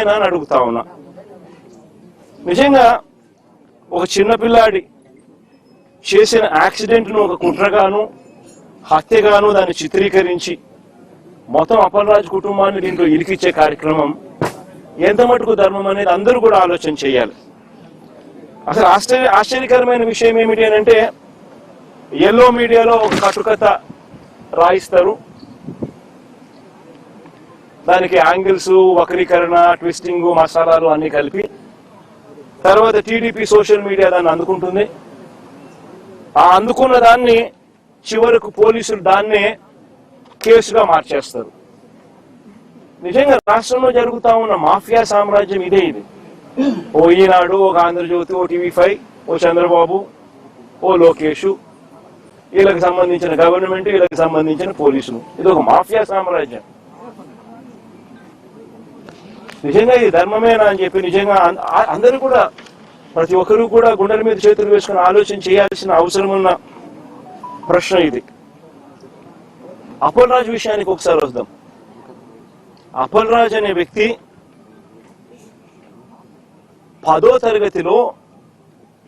అని అడుగుతా ఉన్నా. నిజంగా ఒక చిన్నపిల్లాడి చేసిన యాక్సిడెంట్ను ఒక కుట్రగాను హత్యగాను దాన్ని చిత్రీకరించి మొత్తం అప్పలరాజు కుటుంబాన్ని దీంట్లో ఇరికిచ్చే కార్యక్రమం ఎంత మటుకు ధర్మం అనేది అందరూ కూడా ఆలోచన చేయాలి. అసలు ఆశ్చర్యకరమైన విషయం ఏమిటి అని అంటే, ఎల్లో మీడియాలో ఒక కట్టుకథ రాయిస్తారు, దానికి యాంగిల్స్, వక్రీకరణ, ట్విస్టింగ్, మసాలాలు అన్ని కలిపి తర్వాత టీడీపీ సోషల్ మీడియా దాన్ని అందుకుంటుంది. ఆ అందుకున్న దాన్ని చివరకు పోలీసులు దాన్నే కేసుగా మార్చేస్తారు. నిజంగా రాష్ట్రంలో జరుగుతా ఉన్న మాఫియా సామ్రాజ్యం ఇదే. ఇది ఓ ఈనాడు, ఒక ఆంధ్రజ్యోతి, ఓ టీవీ5, ఓ చంద్రబాబు, ఓ లోకేష్, వీళ్ళకి సంబంధించిన గవర్నమెంట్, వీళ్ళకి సంబంధించిన పోలీసులు, ఇది ఒక మాఫియా సామ్రాజ్యం. నిజంగా ఇది ధర్మమేనా అని చెప్పి నిజంగా అందరూ కూడా, ప్రతి ఒక్కరూ కూడా గుండెల మీద చేతులు వేసుకుని ఆలోచన చేయాల్సిన అవసరం ఉన్న ప్రశ్న ఇది. అప్పలరాజు విషయానికి ఒకసారి వద్దాం. అప్పలరాజు అనే వ్యక్తి 10వ తరగతిలో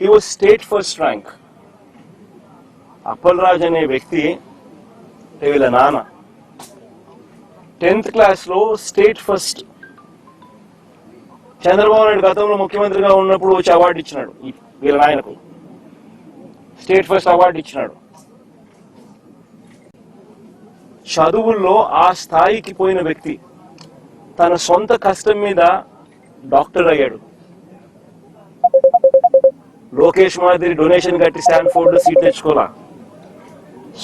he was state first rank. Appalaraju అనే వ్యక్తి వీళ్ళ నాన్న 10th క్లాస్లో స్టేట్ ఫస్ట్. చంద్రబాబు నాయుడు గతంలో ముఖ్యమంత్రిగా ఉన్నప్పుడు వచ్చి అవార్డు ఇచ్చినాడు వీళ్ళ నాయనకు, స్టేట్ ఫస్ట్ అవార్డు ఇచ్చినాడు. చదువుల్లో ఆ స్థాయికి పోయిన వ్యక్తి తన సొంత కష్టం మీద డాక్టర్ అయ్యాడు. లోకేష్ మాదిరి డొనేషన్ కట్టి స్టాన్ఫోర్డ్ లో సీట్ తెచ్చుకోలా,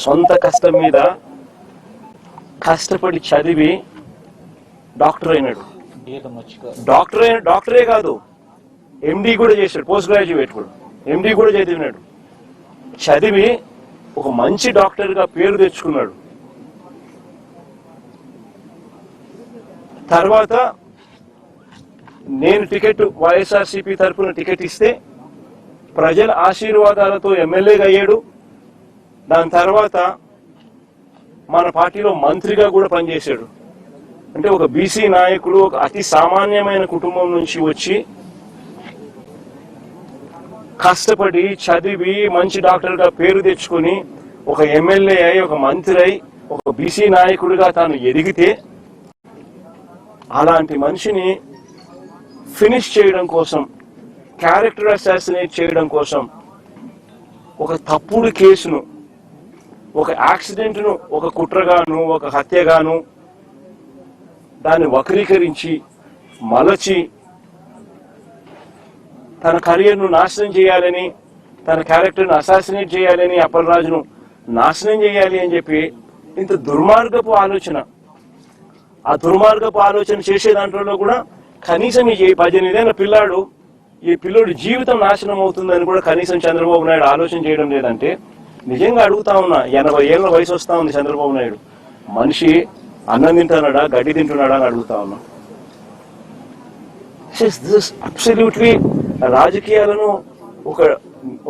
సొంత కష్టం మీద కష్టపడి చదివి డాక్టర్ అయినాడు. డాక్టరే కాదు, ఎండి కూడా చేశాడు, పోస్ట్ గ్రాడ్యుయేట్ కూడా, ఎండి కూడా చదివినాడు. చదివి ఒక మంచి డాక్టర్ గా పేరు తెచ్చుకున్నాడు. తర్వాత నేను టికెట్, వైఎస్ఆర్సీపీ తరఫున టికెట్ ఇస్తే ప్రజల ఆశీర్వాదాలతో ఎమ్మెల్యేగా అయ్యాడు. దాని తర్వాత మన పార్టీలో మంత్రిగా కూడా పనిచేశాడు. అంటే ఒక బీసీ నాయకుడు, ఒక అతి సామాన్యమైన కుటుంబం నుంచి వచ్చి కష్టపడి చదివి మంచి డాక్టర్గా పేరు తెచ్చుకొని ఒక ఎమ్మెల్యే అయి, ఒక మంత్రి అయి, ఒక బీసీ నాయకుడిగా తాను ఎదిగితే, అలాంటి మనిషిని ఫినిష్ చేయడం కోసం, క్యారెక్టర్ అసాసినేట్ చేయడం కోసం ఒక తప్పుడు కేసును, ఒక యాక్సిడెంట్ను ఒక కుట్రగాను, ఒక హత్యగాను దాన్ని వక్రీకరించి మలచి తన కెరియర్ను నాశనం చేయాలని, తన క్యారెక్టర్ను అసాసినేట్ చేయాలని, అప్పలరాజును నాశనం చేయాలి అని చెప్పి ఇంత దుర్మార్గపు ఆలోచన, ఆ దుర్మార్గపు ఆలోచన చేసే దాంట్లో కూడా కనీసం ఈ 18 ఏళ్ల పిల్లాడు, ఈ పిల్లోడి జీవితం నాశనం అవుతుందని కూడా కనీసం చంద్రబాబు నాయుడు ఆలోచన చేయడం లేదంటే, నిజంగా అడుగుతా ఉన్నా, 80 ఏళ్ల వయసు వస్తా ఉంది చంద్రబాబు నాయుడు, మనిషి అన్నం తింటున్నాడా, గడ్డి తింటున్నాడా అని అడుగుతా ఉన్నా. అబ్సల్యూట్లీ రాజకీయాలను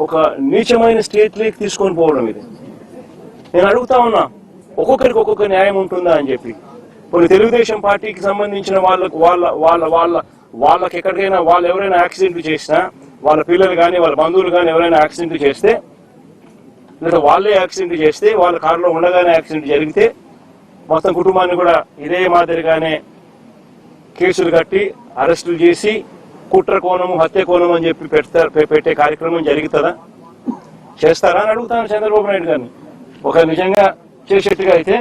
ఒక నీచమైన స్టేట్లోకి తీసుకొని పోవడం ఇది. నేను అడుగుతా ఉన్నా, ఒక్కొక్కరికి ఒక్కొక్క న్యాయం ఉంటుందా అని చెప్పి. కొన్ని తెలుగుదేశం పార్టీకి సంబంధించిన వాళ్ళకి ఎక్కడికైనా వాళ్ళు ఎవరైనా యాక్సిడెంట్లు చేసినా, వాళ్ళ పిల్లలు కానీ వాళ్ళ బంధువులు కానీ ఎవరైనా యాక్సిడెంట్లు చేస్తే, లేదా వాళ్ళే యాక్సిడెంట్ చేస్తే, వాళ్ళ కారులో ఉండగానే యాక్సిడెంట్ జరిగితే మొత్తం కుటుంబాన్ని కూడా ఇదే మాదిరిగానే కేసులు కట్టి అరెస్టులు చేసి కుట్ర కోణము, హత్య కోణం అని చెప్పి పెట్టే కార్యక్రమం జరుగుతుందా? చేస్తారా అని అడుగుతాను చంద్రబాబు నాయుడు గారిని. ఒక నిజంగా చేసేట్టుగా అయితే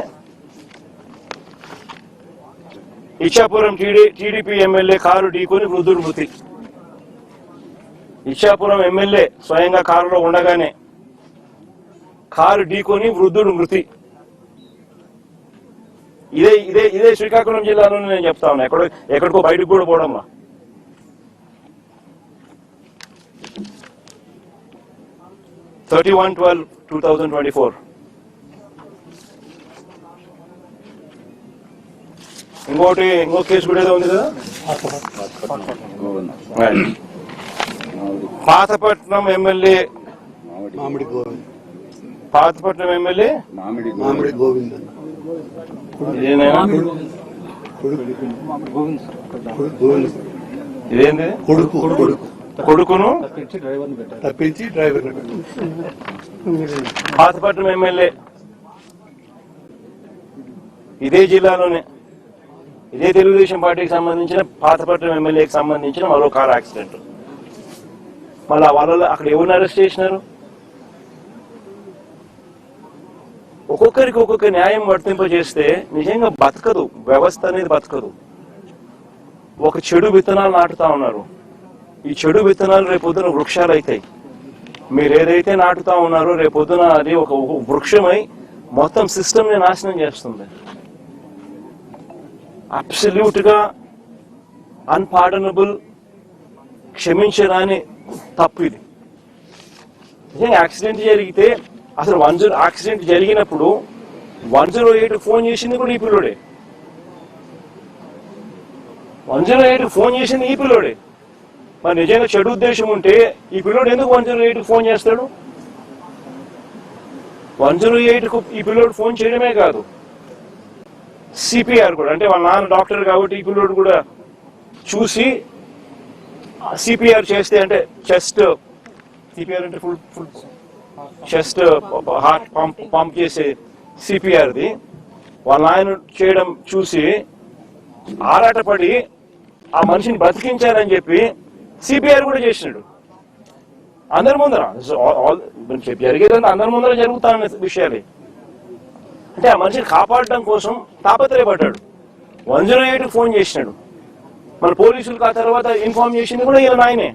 ఇచ్చాపురం టీడీపీ ఎమ్మెల్యే కారు ఢీకొని వృద్ధుడు మృతి. ఇచ్చాపురం ఎమ్మెల్యే స్వయంగా కారులో ఉండగానే కారు ఢీకొని వృద్ధుడు మృతి. ఇదే శ్రీకాకుళం జిల్లాలోనే నేను చెప్తా ఉన్నా, ఎక్కడికో బయటకు కూడా పోవడంలో. (31/12/2024). ఇంకో కేసు కూడా ఏదో ఉంది కదా, పాతపట్నం ఎమ్మెల్యే మామిడి గోవింద్. ఇదేంది కొడుకును తప్పించి డ్రైవర్ పాతపట్నం ఎమ్మెల్యే ఇదే జిల్లాలోనే ఇదే తెలుగుదేశం పార్టీకి సంబంధించిన పాతపట్నం ఎమ్మెల్యేకి సంబంధించిన మరో కార్ యాక్సిడెంట్. మళ్ళా వాళ్ళలో అక్కడ ఎవరిని అరెస్ట్ చేసినారు? ఒక్కొక్కరికి ఒక్కొక్క న్యాయం వర్తింపజేస్తే నిజంగా బతకదు, వ్యవస్థ అనేది బతకదు. ఒక చెడు విత్తనాలు నాటుతా ఉన్నారు. ఈ చెడు విత్తనాలు రేపొద్దున వృక్షాలు అవుతాయి. మీరు ఏదైతే నాటుతా ఉన్నారో రేపొద్దున అది ఒక వృక్షమై మొత్తం సిస్టమ్ ని నాశనం చేస్తుంది. అబ్సల్యూట్ గా అన్పార్డనబుల్, క్షమించరాని తప్పు ఇది. నిజంగా యాక్సిడెంట్ జరిగితే అసలు యాక్సిడెంట్ జరిగినప్పుడు 108 ఫోన్ చేసింది కూడా ఈ పిల్లోడే. 108 ఫోన్ చేసింది ఈ పిల్లోడే. మరి నిజంగా చెడు ఉద్దేశం ఉంటే ఈ పిల్లోడు ఎందుకు 108 ఫోన్ చేస్తాడు? 108కు ఈ పిల్లోడు ఫోన్ చేయడమే కాదు, సిపిఆర్ కూడా, అంటే వాళ్ళ నాన్న డాక్టర్ కాబట్టి ఈ పిల్లోడు కూడా చూసి సిపిఆర్ చేస్తే, అంటే చెస్ట్ సిపిఆర్ అంటే ఫుల్ చెస్ట్ హార్ట్ పంప్ చేసే సిపిఆర్ది వాళ్ళ నాయన చేయడం చూసి ఆరాటపడి ఆ మనిషిని బ్రతికించాలని చెప్పి సిపిఆర్ కూడా చేసినాడు అందరి ముందర. జరిగేదంతా అందరి ముందర జరుగుతాన్న విషయాలే. అంటే ఆ మనిషిని కాపాడటం కోసం తాపత్రయపడ్డాడు. 108 ఫోన్ చేసినాడు. మన పోలీసులకు ఆ తర్వాత ఇన్ఫార్మ్ చేసింది కూడా ఈయన నాయనే.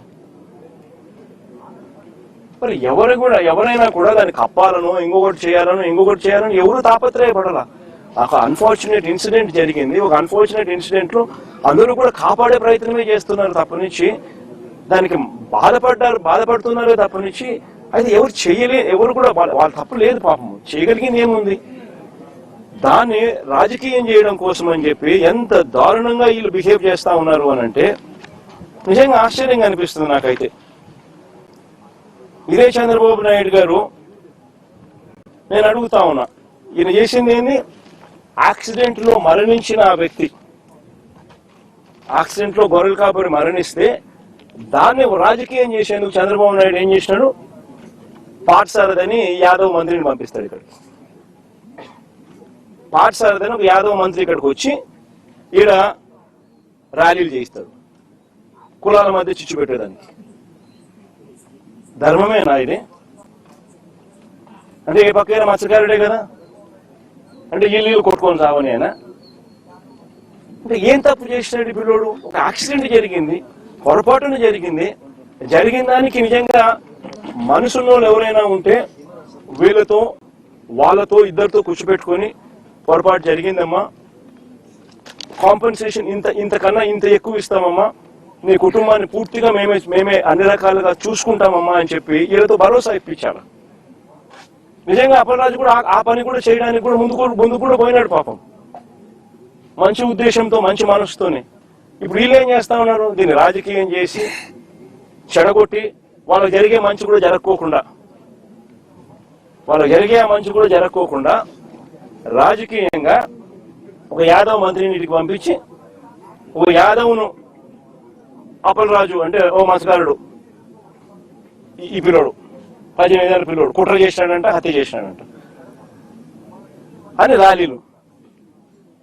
మరి ఎవరైనా కూడా దాన్ని కప్పాలనో ఇంకొకటి చేయాలనో ఎవరు తాపత్రయపడాలా? ఒక అన్ఫార్చునేట్ ఇన్సిడెంట్ జరిగింది. ఒక అన్ఫార్చునేట్ ఇన్సిడెంట్ లో అందరూ కూడా కాపాడే ప్రయత్నమే చేస్తున్నారు తప్పనిచ్చి, దానికి బాధపడుతున్నారే తప్పనిచ్చి అయితే ఎవరు కూడా వాళ్ళ తప్పు లేదు. పాపం చేయగలిగింది ఏముంది? దాన్ని రాజకీయం చేయడం కోసం అని చెప్పి ఎంత దారుణంగా వీళ్ళు బిహేవ్ చేస్తా ఉన్నారు అని అంటే నిజంగా ఆశ్చర్యంగా అనిపిస్తుంది నాకైతే. ఇదే చంద్రబాబు నాయుడు గారు, నేను అడుగుతా ఉన్నా, ఈయన చేసింది ఏంది? యాక్సిడెంట్ లో మరణించిన ఆ వ్యక్తి, యాక్సిడెంట్ లో గొర్రెలు కాపరి మరణిస్తే దాన్ని రాజకీయం చేసేందుకు చంద్రబాబు నాయుడు ఏం చేసినాడు? పాఠశాలదని యాదవ్ మంత్రిని పంపిస్తాడు ఇక్కడికి. పాఠశాలదని ఒక యాదవ్ మంత్రి ఇక్కడికి వచ్చి ఈడ ర్యాలీలు చేయిస్తాడు కులాల మధ్య చిచ్చు పెట్టేదానికి. ధర్మమేనా ఇది? అంటే ఏ పక్కన మత్స్యకారుడే కదా, అంటే ఇల్లు కొట్టుకొని సావని అయినా. అంటే ఏం తప్పు చేసినాడు ఈ పిల్లోడు? ఒక యాక్సిడెంట్ జరిగింది, పొరపాటున జరిగింది. జరిగిన దానికి నిజంగా మనసున్నోళ్ళు ఎవరైనా ఉంటే వాళ్ళతో ఇద్దరితో కూర్చోబెట్టుకొని పొరపాటు జరిగిందమ్మా, కాంపెన్సేషన్ ఇంతకన్నా ఇంత ఎక్కువ ఇస్తామమ్మా, నీ కుటుంబాన్ని పూర్తిగా మేమే అన్ని రకాలుగా చూసుకుంటామమ్మా అని చెప్పి వీళ్ళతో భరోసా ఇప్పించాలి. నిజంగా అప్పలరాజు కూడా ఆ పని కూడా చేయడానికి కూడా ముందు కూడా పోయినాడు పాపం, మంచి ఉద్దేశంతో మంచి మనసుతోనే. ఇప్పుడు వీళ్ళు ఏం చేస్తా ఉన్నారు? దీన్ని రాజకీయం చేసి చెడగొట్టి వాళ్ళకి జరిగే మంచి కూడా జరగకోకుండా రాజకీయంగా ఒక యాదవ్ మంత్రిని ఇంటికి పంపించి ఒక యాదవ్ను అప్పలరాజు అంటే ఓ మత్స్యకారుడు ఈ పిల్లోడు 18 ఏళ్ళ పిల్లోడు కుట్ర చేసినాడంట, హత్య చేసినాడంట అని ర్యాలీలు.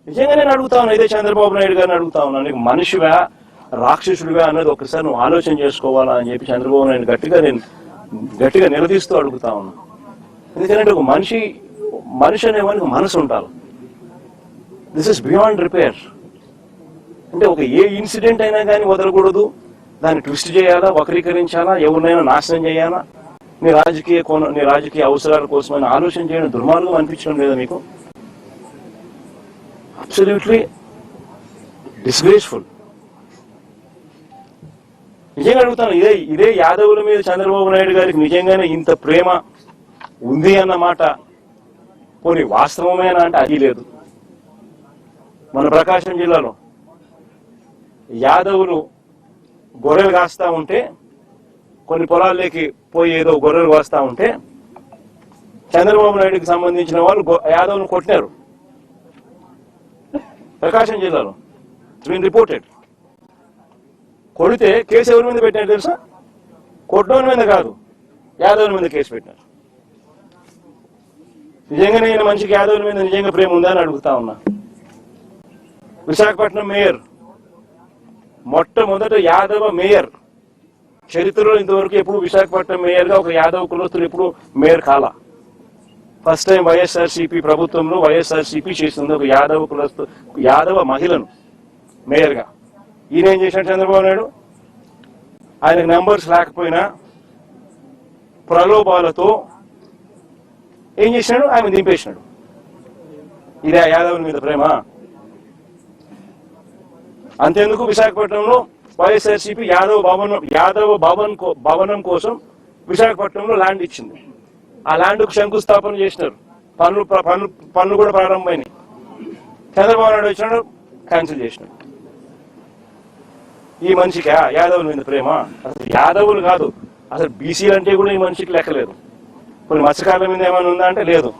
నిజంగా నేను అడుగుతా ఉన్నా, ఇదే చంద్రబాబు నాయుడు గారిని అడుగుతా ఉన్నా, నీకు మనిషివా రాక్షసుడివా అన్నది ఒకసారి నువ్వు ఆలోచన చేసుకోవాలా అని చెప్పి చంద్రబాబు నాయుడు గట్టిగా నిలదీస్తూ అడుగుతా ఉన్నా. ఎందుకంటే ఒక మనిషి అనేవానికి మనసు ఉండాలి. This is beyond repair. అంటే ఒక ఏ ఇన్సిడెంట్ అయినా కానీ వదలకూడదు, దాన్ని ట్విస్ట్ చేయాలా, వక్రీకరించాలా, ఎవరినైనా నాశనం చేయాలా, నీ రాజకీయ అవసరాల కోసమైనా ఆలోచన చేయడం దుర్మార్గం అనిపించడం లేదా మీకు? Absolutely disgraceful. నిజంగా అడుగుతాను, ఇదే యాదవుల మీద చంద్రబాబు నాయుడు గారికి నిజంగానే ఇంత ప్రేమ ఉంది అన్నమాట పోనీ వాస్తవమేనా అంటే అది లేదు. మన ప్రకాశం జిల్లాలో యాదవులు గొర్రెలు కాస్తా ఉంటే, కొన్ని పొలాల్లోకి పోయి ఏదో గొర్రెలు కాస్తా ఉంటే చంద్రబాబు నాయుడుకి సంబంధించిన వాళ్ళు యాదవులను కొట్టినారు ప్రకాశం జిల్లాలో. It's been reported. కొడితే కేసు ఎవరి మీద పెట్టినారు తెలుసా? కొట్టడం మీద కాదు, యాదవుల మీద కేసు పెట్టినారు. నిజంగానే ఈయన మనిషికి యాదవుల మీద నిజంగా ప్రేమ ఉందా అని అడుగుతా ఉన్నా. విశాఖపట్నం మేయర్, మొట్టమొదట యాదవ మేయర్ చరిత్రలో ఇంతవరకు ఎప్పుడు విశాఖపట్నం మేయర్గా ఒక యాదవ కులస్తులు ఎప్పుడు మేయర్ కాలా. ఫస్ట్ టైం వైఎస్ఆర్సీపీ ప్రభుత్వంలో వైఎస్ఆర్సీపీ చేస్తుంది ఒక యాదవ కులస్తు యాదవ మహిళను మేయర్గా. ఈయన ఏం చేశాడు చంద్రబాబు నాయుడు? ఆయనకు నెంబర్స్ లేకపోయినా ప్రలోభాలతో ఏం చేసినాడు? ఆయన దింపేసినాడు. ఇదే యాదవుల మీద ప్రేమ. అంతేందుకు విశాఖపట్నంలో వైఎస్ఆర్సీపీ యాదవ భవనం కోసం విశాఖపట్నంలో ల్యాండ్ ఇచ్చింది. ఆ ల్యాండ్కు శంకుస్థాపన చేసినారు. పనులు కూడా ప్రారంభమైనాయి. చంద్రబాబు నాయుడు వచ్చినాడు, క్యాన్సిల్ చేసినాడు. ఈ మనిషికి యాదవుల మీద ప్రేమ? అసలు యాదవులు కాదు, అసలు బీసీలు అంటే కూడా ఈ మనిషికి లెక్కలేదు. కొన్ని మత్స్యకారుల మీద ఏమైనా ఉందా అంటే లేదు.